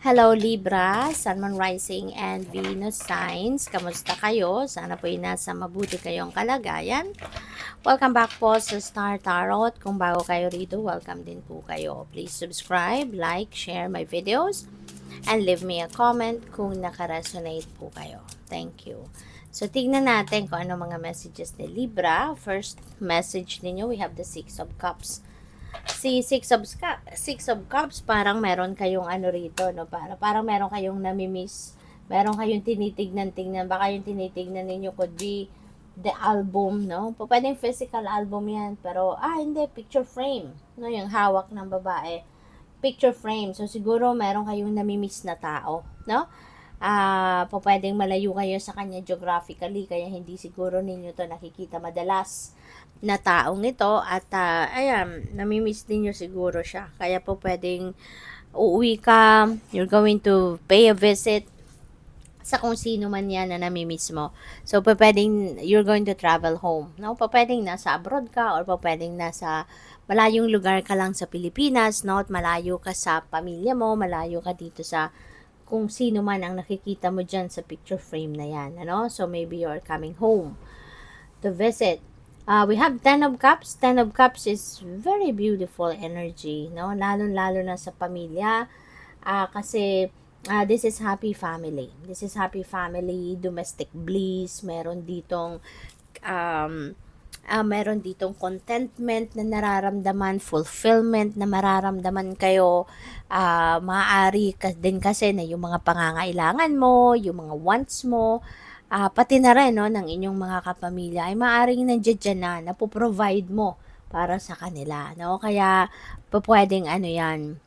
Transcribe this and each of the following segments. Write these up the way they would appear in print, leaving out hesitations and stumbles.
Hello Libra, Sun, Moon, Rising, and Venus signs. Kamusta kayo? Sana po nasa mabuti kayong kalagayan. Welcome back po sa Star Tarot. Kung bago kayo rito, welcome din po kayo. Please subscribe, like, share my videos, and leave me a comment kung nakaresonate po kayo. Thank you. So, tignan natin kung ano mga messages ni Libra. First message ninyo, we have the Six of Cups. Si Six of Cups, parang meron kayong ano rito, no? Parang meron kayong namimiss. Meron kayong tinitignan-tingnan. Baka yung tinitignan ninyo could be the album, no? Pwedeng physical album yan. Pero, hindi, picture frame. No? Yung hawak ng babae. Picture frame. So, siguro meron kayong namimiss na tao, no? Pwedeng malayo kayo sa kanya geographically, kaya hindi siguro ninyo to nakikita madalas na taong ito at ayan, namimiss din nyo siguro siya. Kaya po pwedeng uuwi ka, you're going to pay a visit sa kung sino man yan na namimiss mo. So, pwedeng you're going to travel home. No? Pwedeng nasa abroad ka or pwedeng nasa malayong lugar ka lang sa Pilipinas, no? At malayo ka sa pamilya mo, malayo ka dito sa kung sino man ang nakikita mo dyan sa picture frame na yan. Ano? So, maybe you're coming home to visit. We have Ten of Cups. Ten of Cups is very beautiful energy, no? Lalo-lalo na sa pamilya. Kasi this is happy family. This is happy family, domestic bliss. Meron ditong contentment na nararamdaman, fulfillment na mararamdaman kayo. Maaari din kasi na yung mga pangangailangan mo, yung mga wants mo, pati na rin no, ng inyong mga kapamilya ay maaaring nandiyan na, napoprovide mo para sa kanila. No? Kaya pwedeng ano yan,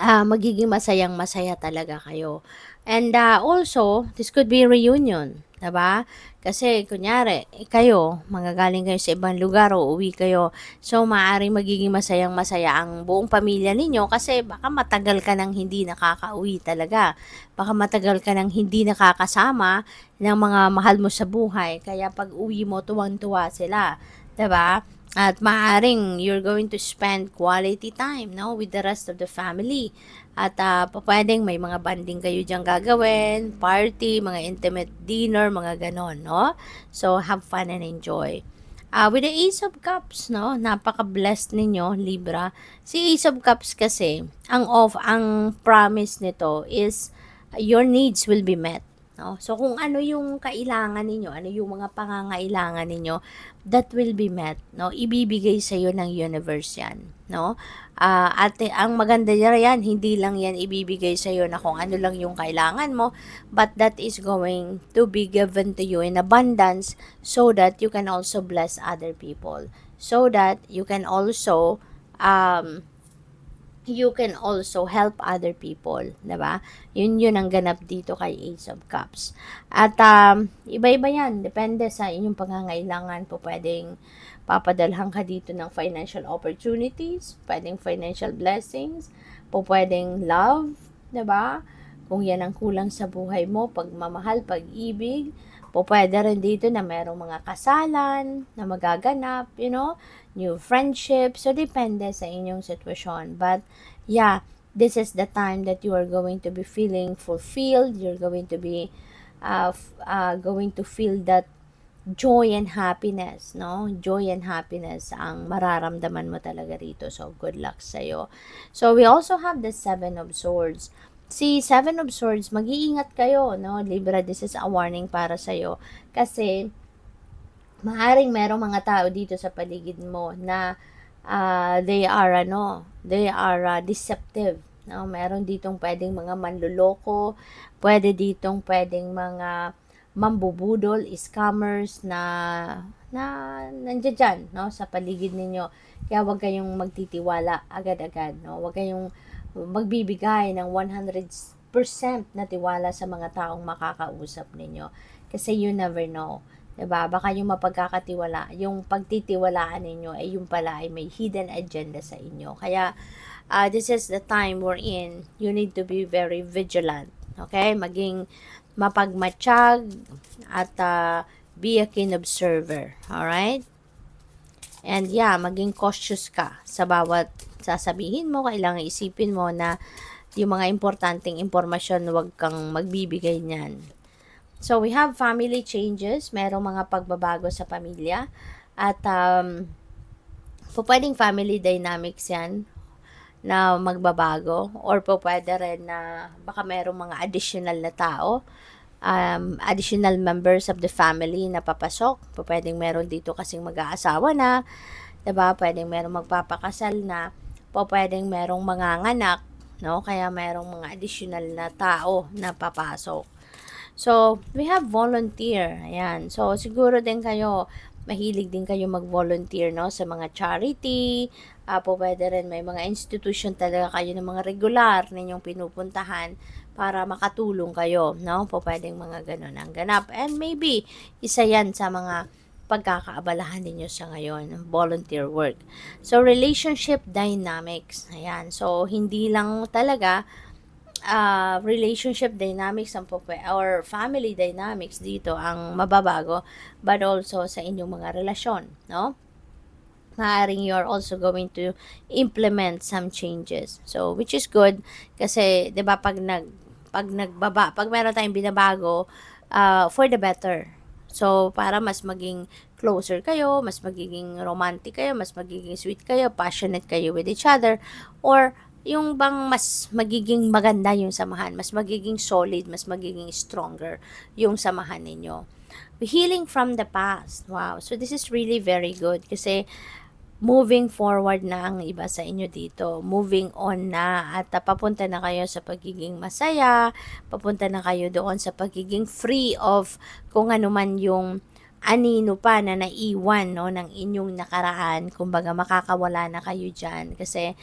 magiging masayang-masaya talaga kayo. And also, this could be reunion, diba? Kasi, kunyari, kayo, magagaling kayo sa ibang lugar o uwi kayo. So, maaaring magiging masayang-masaya ang buong pamilya ninyo kasi baka matagal ka nang hindi nakakauwi talaga. Baka matagal ka nang hindi nakakasama ng mga mahal mo sa buhay. Kaya pag uwi mo, tuwang-tuwa sila. Diba? At maaaring you're going to spend quality time, no, with the rest of the family. At pwedeng may mga banding kayo diyang gagawin, party, mga intimate dinner, mga ganon, no? So, have fun and enjoy. With the Ace of Cups, no, napaka-blessed ninyo, Libra. Si Ace of Cups kasi, ang promise nito is your needs will be met. No? So, kung ano yung kailangan ninyo, ano yung mga pangangailangan ninyo, that will be met. No? Ibibigay sa iyo ng universe yan. No? At ang maganda yan, hindi lang yan ibibigay sa iyo na kung ano lang yung kailangan mo, but that is going to be given to you in abundance so that you can also bless other people. So that you can also help other people, 'di ba? Yun ang ganap dito kay Ace of Cups. At iba-iba 'yan, depende sa inyong pangangailangan. Pwedeng papadalhan ka dito ng financial opportunities, pwedeng financial blessings, pwedeng love, 'di ba? Kung 'yan ang kulang sa buhay mo, pagmamahal, pag-ibig, pwede rin dito na merong mga kasalan na magaganap, new friendship. So, depende sa inyong sitwasyon. But, yeah, this is the time that you are going to be feeling fulfilled. You're going to be going to feel that joy and happiness, no? Joy and happiness ang mararamdaman mo talaga rito. So, good luck sa'yo. So, we also have the Seven of Swords. Si Seven of Swords, mag-iingat kayo, no? Libra, this is a warning para sa'yo. Kasi, maaring merong mga tao dito sa paligid mo na they are deceptive, no? Meron ditong pwedeng mga manloloko, pwedeng mga mambubudol, scammers na nandiyan dyan, no, sa paligid ninyo. Kaya wag kayong magtitiwala agad-agad, no? Wag kayong magbibigay ng 100% na tiwala sa mga taong makakausap ninyo. Kasi you never know. Diba? Baka yung mapagkakatiwala, yung pagtitiwalaan ninyo ay yung pala ay may hidden agenda sa inyo. Kaya, this is the time we're in. You need to be very vigilant. Okay? Maging mapagmatsyag at be a keen observer. Alright? And yeah, maging cautious ka sa bawat sasabihin mo. Kailangan isipin mo na yung mga importanteng impormasyon, huwag kang magbibigay niyan. So, we have family changes. Merong mga pagbabago sa pamilya. At, pwedeng family dynamics yan na magbabago. Or pwede rin na baka merong mga additional na tao, additional members of the family na papasok. Pwedeng meron dito kasing mag-aasawa na, diba? Pwedeng merong magpapakasal na, pwedeng merong manganganak, no? Kaya merong mga additional na tao na papasok. So, we have volunteer. Ayan. So, siguro din kayo, mahilig din kayo mag-volunteer, no? Sa mga charity. Pwede rin may mga institution talaga kayo ng mga regular ninyong pinupuntahan para makatulong kayo, no? Pwedeng mga ganun ang ganap. And maybe, isa yan sa mga pagkakaabalahan ninyo sa ngayon, volunteer work. So, relationship dynamics. Ayan. So, hindi lang talaga relationship dynamics or family dynamics dito ang mababago, but also sa inyong mga relasyon, no? Maaaring you're also going to implement some changes. So, which is good kasi 'di ba pag meron tayong binabago, for the better. So, para mas maging closer kayo, mas magiging romantic kayo, mas magiging sweet kayo, passionate kayo with each other, or yung bang mas magiging maganda yung samahan, mas magiging solid, mas magiging stronger yung samahan ninyo. Healing from the past. Wow. So, this is really very good kasi moving forward na ang iba sa inyo dito. Moving on na at papunta na kayo sa pagiging masaya, papunta na kayo doon sa pagiging free of kung ano man yung anino pa na naiwan, no, ng inyong nakaraan. Kumbaga makakawala na kayo dyan kasi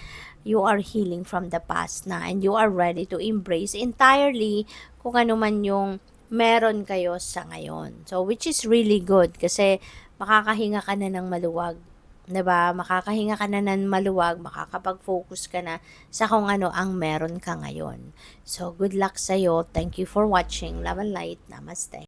you are healing from the past na and you are ready to embrace entirely kung ano man yung meron kayo sa ngayon. So, which is really good kasi makakahinga ka na ng maluwag. 'Di ba? Makakahinga ka na ng maluwag, makakapag-focus ka na sa kung ano ang meron ka ngayon. So, good luck sa'yo. Thank you for watching. Love and light. Namaste.